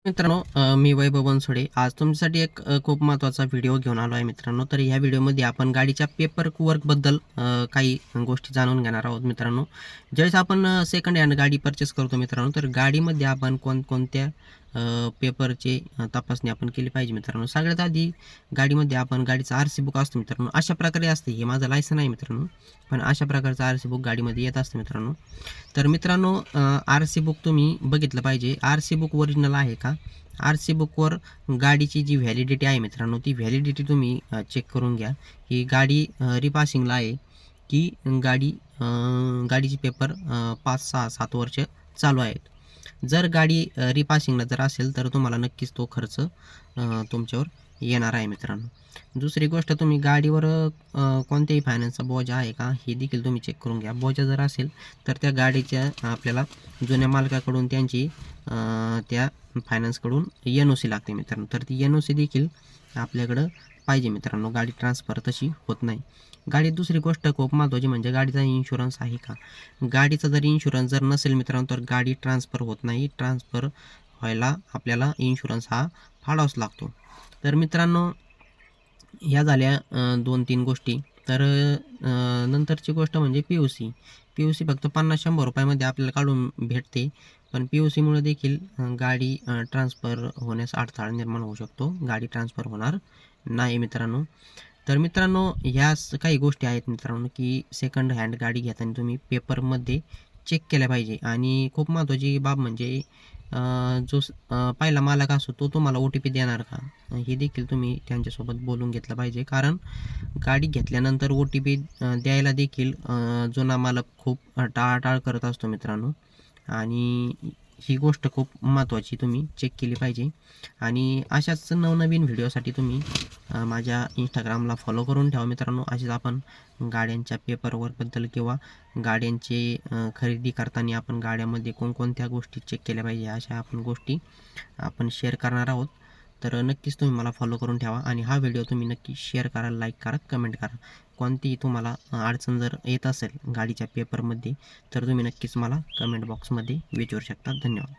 मित्रांनो, मी वैभव बनसोडे आज तुमच्यासाठी एक खूप महत्त्वाचा व्हिडिओ घेऊन आलो आहे मित्रांनो. तर ह्या व्हिडिओमध्ये आपण गाडीच्या पेपर वर्कबद्दल काही गोष्टी जाणून घेणार आहोत मित्रांनो. ज्यावेळेस आपण सेकंड हँड गाडी परचेस करतो मित्रांनो, तर गाडीमध्ये आपण कोणकोणत्या पेपरचे तपासणी आपण केली पाहिजे मित्रांनो. सगळ्यात आधी गाडीमध्ये आपण गाडीचं आर सी बुक असतं मित्रांनो. अशा प्रकारे असते, हे माझं लायसन आहे मित्रांनो, पण अशा प्रकारचं आर सी बुक गाडीमध्ये येत असतं मित्रांनो. तर मित्रांनो, आर सी बुक तुम्ही बघितलं पाहिजे. आर सी बुक ओरिजिनल आहे का? आर सी बुकवर गाडीची जी व्हॅलिडिटी आहे मित्रांनो, ती व्हॅलिडिटी तुम्ही चेक करून घ्या की गाडी रिपासिंगला आहे की गाडी गाडीची पेपर 5, 6, 7 वर्ष चालू आहेत. जर गाडी रिपासिंगला जर असेल तर तुम्हाला नक्कीच तो खर्च तुमच्यावर येणार आहे मित्रांनो. दुसरी गोष्ट, तुम्ही गाडीवर कोणत्याही फायनान्सचा बोजा आहे का हे देखील तुम्ही चेक करून घ्या. बोजा जर असेल तर त्या गाडीच्या आपल्याला जुन्या मालकाकडून त्यांची त्या फायनान्सकडून एन-ओ-सी लागते मित्रांनो. तर ती एन-ओ-सी देखील आपल्याकडं पाहिजे मित्रांनो. गाडी ट्रान्सफर तशी होत नाही. गाडीत दुसरी गोष्ट खूप महत्त्वाची म्हणजे गाडीचा इन्शुरन्स आहे का? गाडीचा जर इन्शुरन्स जर नसेल मित्रांनो तर गाडी ट्रान्सफर होत नाही. ट्रान्सफर व्हायला आपल्याला इन्शुरन्स हा फाडावाच लागतो. तर मित्रांनो, ह्या झाल्या 2-3 गोष्टी. तर नंतरची गोष्ट म्हणजे पी-यू-सी. पी-यू-सी फक्त 50-100 रुपयामध्ये आपल्याला काढून भेटते. पण पी-यू-सीमुळे देखील गाडी ट्रान्सफर होण्यास अडथळा निर्माण होऊ शकतो. गाडी ट्रान्सफर होणार नाही मित्रांनो. तर मित्रांनो, ह्या काही गोष्टी आहेत मित्रांनो, की सेकंड हँड गाडी घेताना तुम्ही पेपरमध्ये चेक केल्या पाहिजे. आणि खूप महत्त्वाची बाब म्हणजे पहिला मालक असतो तो तुम्हाला ओ-टी-पी देणार का? हे देखील तुम्ही त्यांच्यासोबत बोलून घेतलं पाहिजे. कारण गाडी घेतल्यानंतर ओ-टी-पी द्यायला देखील जुना मालक खूप टाळाटाळ करत असतो मित्रांनो. आणि ही गोष्ट खूप महत्त्वाची तुम्ही चेक केली पाहिजे. आणि अशाच नवनवीन व्हिडिओसाठी तुम्ही माझ्या इंस्टाग्रामला फॉलो करून ठेवा मित्रांनो. असेच आपण गाड्यांच्या पेपरवर्कबद्दल किंवा गाड्यांचे खरेदी करताना आपण गाड्यामध्ये कोणकोणत्या गोष्टी चेक केल्या पाहिजे अशा आपण गोष्टी आपण शेअर करणार आहोत. तर नक्कीच तुम्ही मला फॉलो करून ठेवा आणि हा व्हिडिओ तुम्ही नक्की शेअर करा, लाईक करा, कमेंट करा. कोणतीही तुम्हाला अडचण जर येत असेल गाडीच्या पेपरमध्ये तर तुम्ही नक्कीच मला कमेंट बॉक्समध्ये विचारू शकता. धन्यवाद.